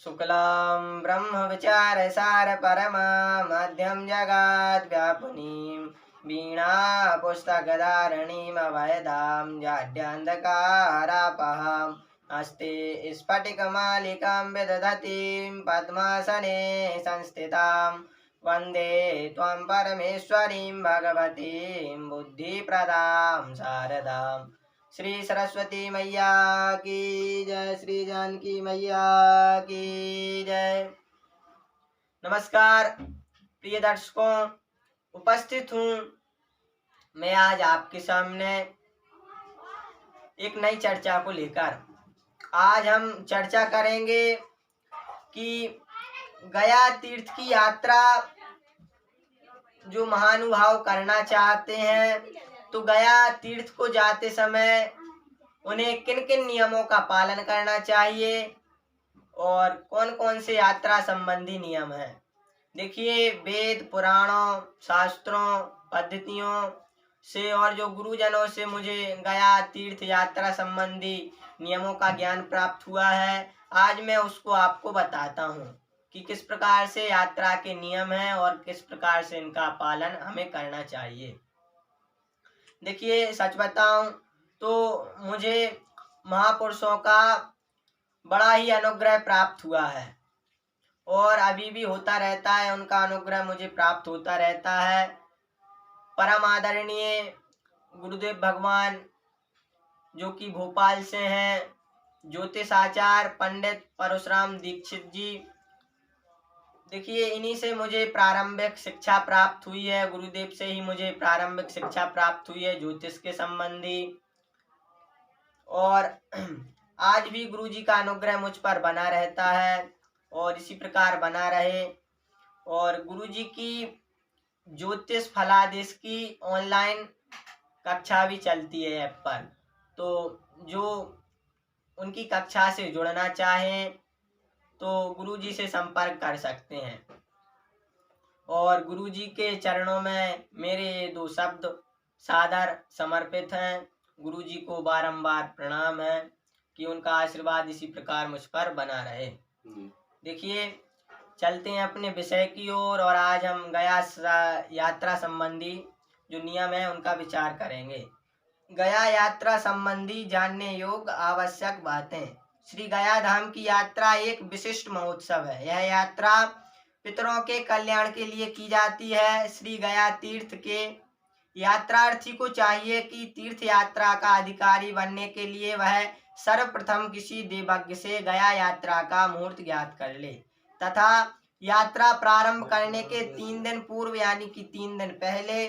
शुक्लां ब्रह्मविचारसार परमा मध्यं जगद्व्यापिनीं वीणा पुस्तकधारिणीमभयदां जाड्यान्धकारापहाम् हस्ते स्फटिकमालिकां विदधतीं पद्मासने संस्थितां वन्दे त्वं परमेश्वरीं भगवतीं बुद्धिप्रदां शारदाम्। श्री सरस्वती मैया की जय। श्री जानकी मैया की जय। नमस्कार प्रिय दर्शकों, उपस्थित हूँ मैं आज आपके सामने एक नई चर्चा को लेकर। आज हम चर्चा करेंगे कि गया तीर्थ की यात्रा जो महानुभाव करना चाहते हैं, तो गया तीर्थ को जाते समय उन्हें किन किन नियमों का पालन करना चाहिए और कौन कौन से यात्रा संबंधी नियम हैं। देखिए, वेद पुराणों शास्त्रों पद्धतियों से और जो गुरुजनों से मुझे गया तीर्थ यात्रा संबंधी नियमों का ज्ञान प्राप्त हुआ है। आज मैं उसको आपको बताता हूँ कि किस प्रकार से यात्रा के नियम हैं और किस प्रकार से इनका पालन हमें करना चाहिए। देखिए, सच बताऊं तो मुझे महापुरुषों का बड़ा ही अनुग्रह प्राप्त हुआ है और अभी भी होता रहता है। उनका अनुग्रह मुझे प्राप्त होता रहता है। परम आदरणीय गुरुदेव भगवान जो कि भोपाल से हैं, ज्योतिष आचार्य पंडित परशुराम दीक्षित जी। देखिए, इन्हीं से मुझे प्रारंभिक शिक्षा प्राप्त हुई है। गुरुदेव से ही मुझे प्रारंभिक शिक्षा प्राप्त हुई है ज्योतिष के संबंधी। और आज भी गुरु जी का अनुग्रह मुझ पर बना रहता है और इसी प्रकार बना रहे। और गुरु जी की ज्योतिष फलादेश की ऑनलाइन कक्षा भी चलती है ऐप पर, तो जो उनकी कक्षा से जुड़ना चाहें तो गुरु जी से संपर्क कर सकते हैं। और गुरु जी के चरणों में मेरे दो शब्द सादर समर्पित हैं। गुरु जी को बारंबार प्रणाम है कि उनका आशीर्वाद इसी प्रकार मुझ पर बना रहे। देखिए, चलते हैं अपने विषय की ओर और आज हम गया यात्रा संबंधी जो नियम है उनका विचार करेंगे। गया यात्रा संबंधी जानने योग्य आवश्यक बातें। श्री गया धाम की यात्रा एक विशिष्ट महोत्सव है। यह यात्रा पितरों के कल्याण के लिए की जाती है। श्री गया तीर्थ के यात्रार्थी को चाहिए कि तीर्थ यात्रा का अधिकारी बनने के लिए वह सर्वप्रथम किसी देवज्ञ से गया यात्रा का मुहूर्त ज्ञात कर ले तथा यात्रा प्रारंभ करने के 3 दिन पूर्व यानी कि 3 दिन पहले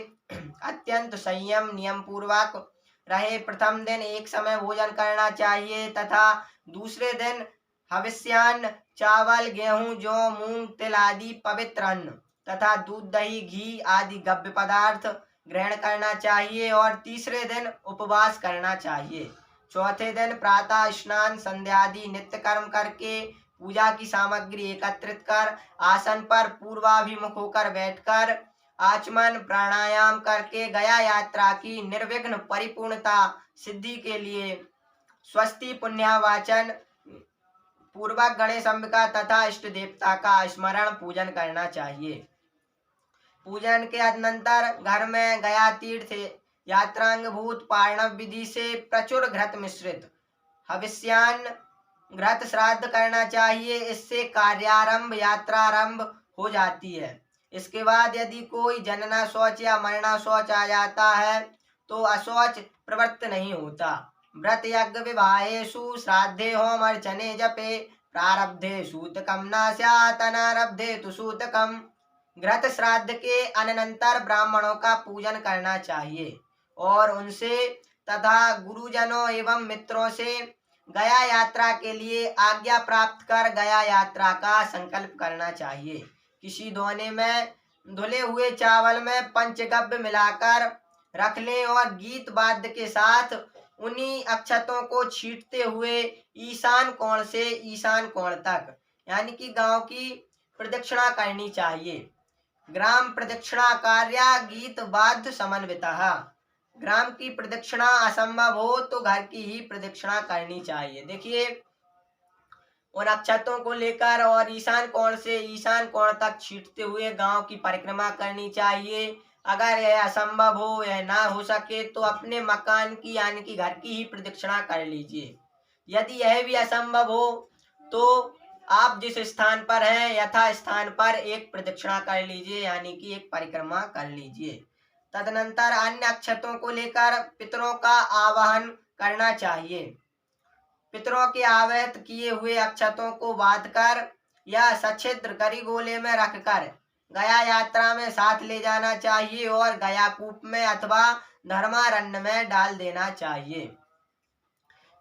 अत्यंत संयम नियम पूर्वक रहे। प्रथम दिन एक समय भोजन करना चाहिए तथा दूसरे दिन हविष्यान्न चावल गेहूं जौ मूंग तिल आदि पवित्र अन्न तथा दूध दही घी आदि गव्य पदार्थ ग्रहण करना चाहिए और तीसरे दिन उपवास करना चाहिए। चौथे दिन प्रातः स्नान संध्यादि नित्य कर्म करके पूजा की सामग्री एकत्रित कर आसन पर पूर्वाभिमुख होकर बैठकर आचमन प्राणायाम करके गया यात्रा की निर्विघ्न परिपूर्णता सिद्धि के लिए स्वस्ति पुण्यावाचन पूर्वक गणेश अंबिका तथा इष्ट देवता का स्मरण पूजन करना चाहिए। पूजन के अनंतर घर में गया तीर्थ यात्रांगभूत पारणव विधि से प्रचुर घृत मिश्रित हविष्यान्न घृत श्राद्ध करना चाहिए। इससे कार्यारंभ यात्रारंभ हो जाती है। इसके बाद यदि कोई जनना शौच या मरना शौच आ जाता है तो अशौच प्रवृत्त नहीं होता। व्रत यज्ञ विवाहेषु श्राद्धे होम अर्चने जपे प्रारब्धे सूतकम न स्यात् अनारब्धे तु सूतकम। घृत श्राद्ध के अनंतर ब्राह्मणों का पूजन करना चाहिए और उनसे तथा गुरुजनों एवं मित्रों से गया यात्रा के लिए आज्ञा प्राप्त कर गया यात्रा का संकल्प करना चाहिए। किसी दोने में धुले हुए चावल में पंचगव्य मिलाकर रख लें और गीत वाद्य के साथ उन्हीं अक्षतों को छींटते हुए ईशान कोण से ईशान कोण तक यानी कि गांव की प्रदक्षिणा करनी चाहिए। ग्राम प्रदक्षिणा कार्य गीत वाद्य समन्वितः। ग्राम की प्रदक्षिणा असंभव हो तो घर की ही प्रदक्षिणा करनी चाहिए। देखिए, उन अक्षतों को लेकर और ईशान कोण से ईशान कोण तक छींटते हुए गांव की परिक्रमा करनी चाहिए। अगर यह असंभव हो, यह ना हो सके तो अपने मकान की यानी कि घर की ही प्रदक्षिणा कर लीजिए। यदि यह भी असंभव हो तो आप जिस स्थान पर हैं यथा स्थान पर एक प्रदक्षिणा कर लीजिए यानी कि एक परिक्रमा कर लीजिए। तदनंतर अन्य अक्षतों को लेकर पितरों का आवाहन करना चाहिए। पितरों के आवाहित किए हुए अक्षतों को बांध कर या सछिद्र करी गोले में रखकर गया यात्रा में साथ ले जाना चाहिए और गया कूप में अथवा धर्मारण्य में डाल देना चाहिए।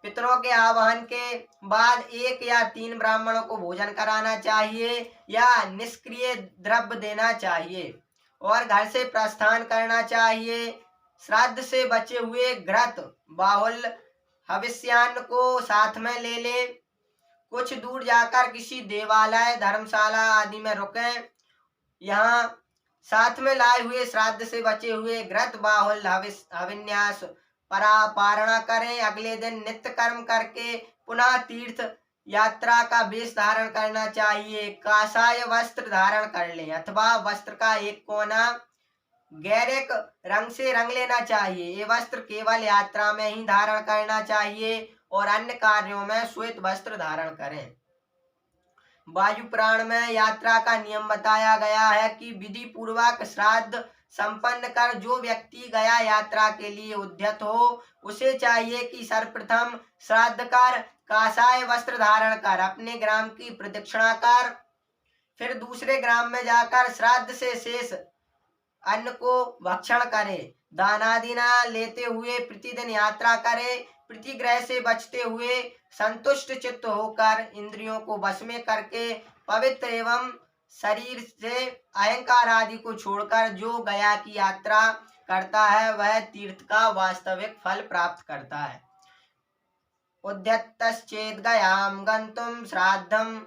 पितरों के आवाहन के बाद 1 या 3 ब्राह्मणों को भोजन कराना चाहिए या निष्क्रिय द्रव्य देना चाहिए और घर से प्रस्थान करना चाहिए। श्राद्ध से बचे हुए घृत बाहुल हविष्यान्न को साथ में ले ले। कुछ दूर जाकर किसी देवालय धर्मशाला आदि में रुकें। यहाँ साथ में लाए हुए श्राद्ध से बचे हुए घृत बाहुल हविन्यास पारणा करें। अगले दिन नित्य कर्म करके पुनः तीर्थ यात्रा का वेश धारण करना चाहिए। काषाय वस्त्र धारण कर लें अथवा वस्त्र का एक कोना गैरिक रंग से रंग लेना चाहिए। ये वस्त्र केवल यात्रा में ही धारण करना चाहिए और अन्य कार्यों में श्वेत वस्त्र धारण करें। वायु पुराण में यात्रा का नियम बताया गया है कि विधि पूर्वक श्राद्ध संपन्न कर जो व्यक्ति गया यात्रा के लिए उद्यत हो उसे चाहिए कि सर्वप्रथम श्राद्ध कर काषाय वस्त्र धारण कर अपने ग्राम की प्रदक्षिणा कर फिर दूसरे ग्राम में जाकर श्राद्ध से शेष अन्न को भक्षण करे। दानादि न लेते हुए प्रतिदिन यात्रा करे। प्रतिग्रह से बचते हुए संतुष्ट चित्त होकर इंद्रियों को वश में करके पवित्र एवं शरीर से अहंकार आदि को छोड़कर जो गया की यात्रा करता है वह तीर्थ का वास्तविक फल प्राप्त करता है। उद्यतश्चेत् गयां गन्तुं श्राद्धं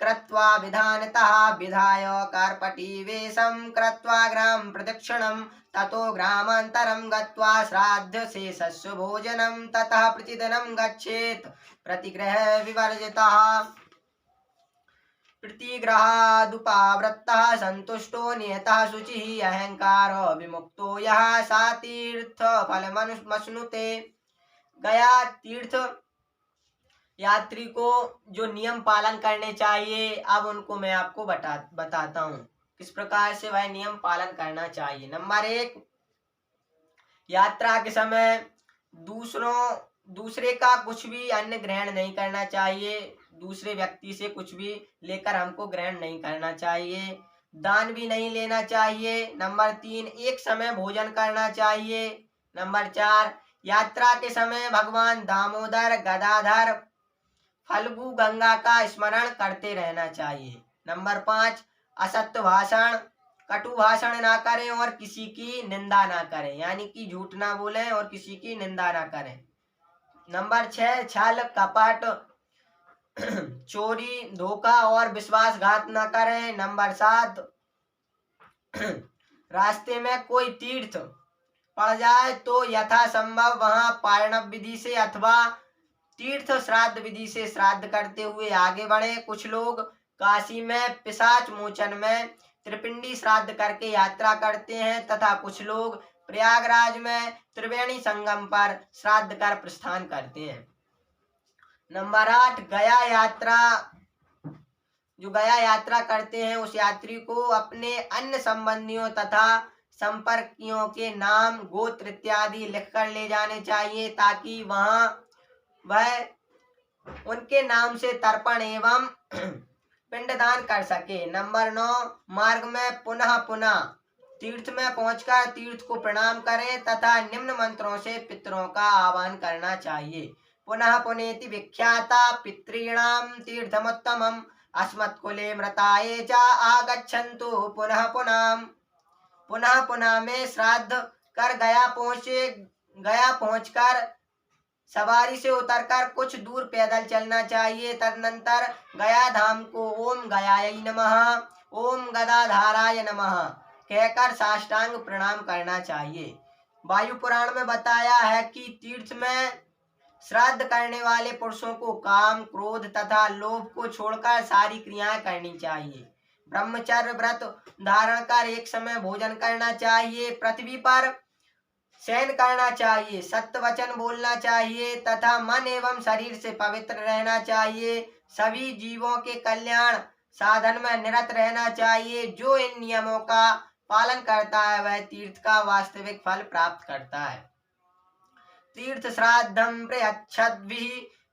कृत्वा विधानतः विधाय कार्पटीवेशं कृत्वा ग्राम प्रदक्षिणं ततो ग्रामान्तरं गत्वा श्राद्धशेषस्य भोजनं ततः प्रतिदिनं गच्छेत्। प्रतिग्रह विवर्जितः प्रतिग्रहादुपावृत्तः संतुष्टो नियतः शुचिः अहंकारो विमुक्तो यः सा तीर्थ फलमश्नुते। गया तीर्थ यात्री को जो नियम पालन करने चाहिए अब उनको मैं आपको बताता हूँ किस प्रकार से वह नियम पालन करना चाहिए। नंबर 1, यात्रा के समय दूसरे का कुछ भी अन्न ग्रहण नहीं करना चाहिए। दूसरे व्यक्ति से कुछ भी लेकर हमको ग्रहण नहीं करना चाहिए। दान भी नहीं लेना चाहिए। नंबर 3, एक समय भोजन करना चाहिए। नंबर 4, यात्रा के समय भगवान दामोदर गदाधर फल्गु गंगा का स्मरण करते रहना चाहिए। नंबर 5, असत्य भाषण कटु भाषण ना करें और किसी की निंदा ना करें यानी कि झूठ ना बोलें और किसी की निंदा ना करें। नंबर 6, छल कपट चोरी धोखा और विश्वासघात न करें। नंबर 7, रास्ते में कोई तीर्थ पड़ जाए तो यथासंभव वहां पारणव विधि से अथवा तीर्थ श्राद्ध विधि से श्राद्ध करते हुए आगे बढ़े। कुछ लोग काशी में पिशाच मोचन में त्रिपिंडी श्राद्ध करके यात्रा करते हैं तथा कुछ लोग प्रयागराज में त्रिवेणी संगम पर श्राद्ध कर प्रस्थान करते हैं। नंबर 8, गया यात्रा करते हैं उस यात्री को अपने अन्य संबंधियों तथा संपर्कियों के नाम गोत्र इत्यादि लिखकर ले जाने चाहिए ताकि वहां वह उनके नाम से तर्पण एवं पिंडदान कर सके। नंबर 9, मार्ग में पुनः तीर्थ में पहुंचकर तीर्थ को प्रणाम करें तथा निम्न मंत्रों से पितरों का आह्वान करना चाहिए। पुनः पुनेति विख्याता पितॄणां तीर्थमुत्तमम् अस्मत्कुले मृताये च आगच्छन्तु पुनः पुनः में श्राद्ध कर गया पहुंचकर सवारी से उतरकर कुछ दूर पैदल चलना चाहिए। तदनंतर गया धाम को ओम गयाय नमः ओम गदाधाराय नमः कहकर साष्टांग प्रणाम करना चाहिए। वायु पुराण में बताया है कि तीर्थ में श्राद्ध करने वाले पुरुषों को काम, क्रोध तथा लोभ को छोड़कर सारी क्रियाएं करनी चाहिए। ब्रह्मचर्य व्रत धारण कर एक समय भोजन करना चाहिए। पृथ्वी पर शयन करना चाहिए। सत्य वचन बोलना चाहिए तथा मन एवं शरीर से पवित्र रहना चाहिए। सभी जीवों के कल्याण साधन में निरत रहना चाहिए। जो इन नियमों का पालन करता है वह तीर्थ का वास्तविक फल प्राप्त करता है। तीर्थ श्राद्धं प्रयच्छद्भिः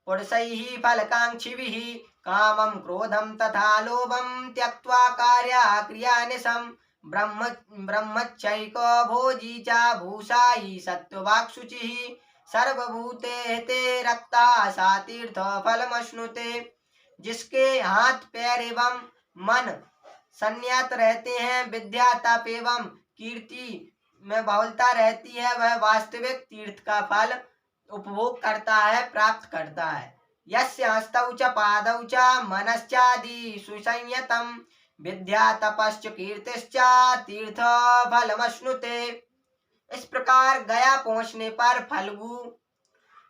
पुरुषैः फलकांक्षिभिः कामं क्रोधं तथा लोभं त्यक्त्वा कार्याक्रियानिशम् ब्रह्मचैको भोजी च भूषायि सत्ववाक् शुचिः सर्वभूते हिते रक्ता सा तीर्थ फलमश्नुते। जिसके हाथ पैर एवं मन संयत रहते हैं, विद्या तप एवं कीर्ति में बहुलता रहती है, वह वास्तविक तीर्थ का फल उपभोग करता है, प्राप्त करता है। यस्य हस्तौ च पादौ च मनश्चादि सुसंयतम् विद्या तपश्च कीर्तिश्च तीर्थ फलमश्नुते। इस प्रकार गया पहुंचने पर फल्गु,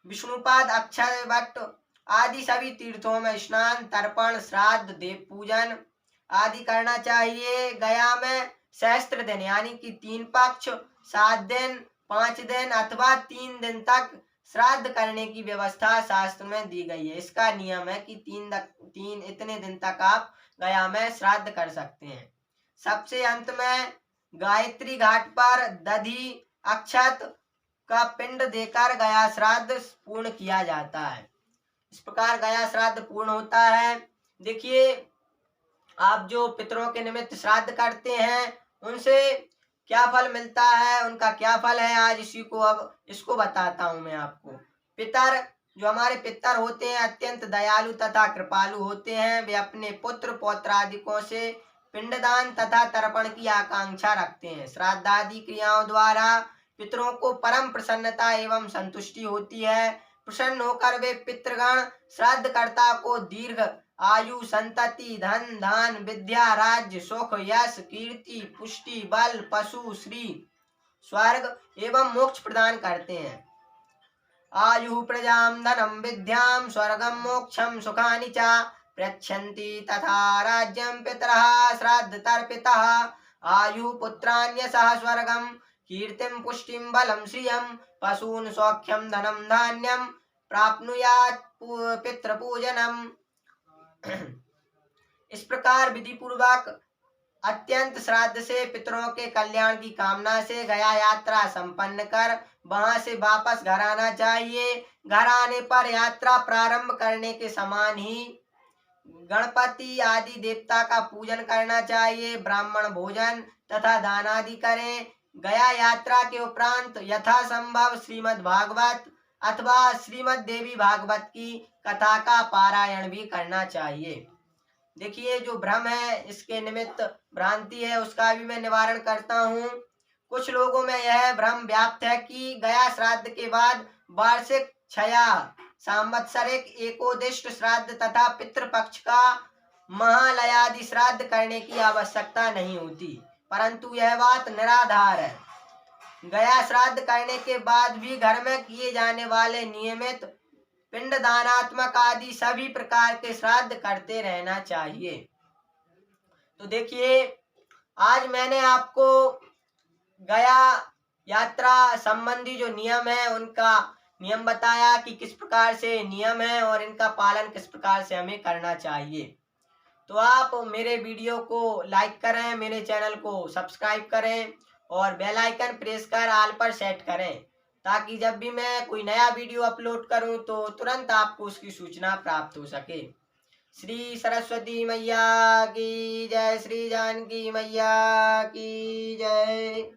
विष्णुपाद, अक्षय वट आदि सभी तीर्थों में स्नान, तर्पण, श्राद्ध, देव पूजन आदि करना चाहिए। गया में सहस्त्र दिन यानी कि 3 पक्ष, 7 दिन, 5 दिन अथवा 3 दिन तक श्राद्ध करने की व्यवस्था शास्त्र में दी गई है। इसका नियम है कि 3 इतने दिन तक आप गया में श्राद्ध कर सकते हैं। सबसे अंत में गायत्री घाट पर दधि अक्षत का पिंड देकर गया श्राद्ध पूर्ण किया जाता है। इस प्रकार गया श्राद्ध पूर्ण होता है। देखिए, आप जो पितरों के निमित्त श्राद्ध करते हैं उनसे क्या फल मिलता है, उनका क्या फल है, आज इसको बताता हूं मैं आपको। पितर, जो हमारे पितर होते हैं, अत्यंत दयालु तथा कृपालु होते हैं। वे अपने पुत्र पौत्रादिकों से पिंडदान तथा तर्पण की आकांक्षा रखते हैं। श्राद्धादि क्रियाओं द्वारा पितरों को परम प्रसन्नता एवं संतुष्टि होती है। प्रसन्न होकर वे पितृगण श्राद्धकर्ता को दीर्घ आयु, संतति, धन धान, विद्या, राज्य, सुख, यश, कीर्ति, पुष्टि, बल, पशु, श्री, स्वर्ग एवं मोक्ष प्रदान करते हैं। आयु प्रजाम धनम विद्याम स्वर्गम मोक्षम सुखानि च प्रयच्छन्ति तथा राज्यं पितरः श्राद्ध तर्पितः। आयु पुत्राण्यसः स्वर्गम कीर्तिं पुष्टिं बलं श्रियं पशून् सौख्यं धनं धान्यं प्राप्नुयात् पितृपूजनम्। इस प्रकार विधि पूर्वक अत्यंत श्राद्ध से पितरों के कल्याण की कामना से गया यात्रा संपन्न कर वहां से वापस घर आना चाहिए। घर आने पर यात्रा प्रारंभ करने के समान ही गणपति आदि देवता का पूजन करना चाहिए। ब्राह्मण भोजन तथा दान आदि करें। गया यात्रा के उपरांत यथासंभव श्रीमद् भागवत अथवा श्रीमद् देवी भागवत की कथा का पारायण भी करना चाहिए। देखिए, जो भ्रम है, इसके निमित्त भ्रांति है, उसका भी मैं निवारण करता हूँ। कुछ लोगों में यह भ्रम व्याप्त है कि गया श्राद्ध के बाद वार्षिक छया, सांवत्सरिक एकोदिष्ट श्राद्ध तथा पितृपक्ष का महालयादि श्राद्ध करने की आवश्यकता नहीं होती, परंतु यह बात निराधार है। गया श्राद्ध करने के बाद भी घर में किए जाने वाले नियमित पिंड दानात्मक आदि सभी प्रकार के श्राद्ध करते रहना चाहिए। तो देखिए, आज मैंने आपको गया यात्रा संबंधी जो नियम है उनका नियम बताया कि किस प्रकार से नियम है और इनका पालन किस प्रकार से हमें करना चाहिए। तो आप मेरे वीडियो को लाइक करें, मेरे चैनल को सब्सक्राइब करें और बेल आइकन प्रेस कर ऑल पर सेट करें, ताकि जब भी मैं कोई नया वीडियो अपलोड करूं तो तुरंत आपको उसकी सूचना प्राप्त हो सके। श्री सरस्वती मैया की जय, श्री जानकी मैया की जय।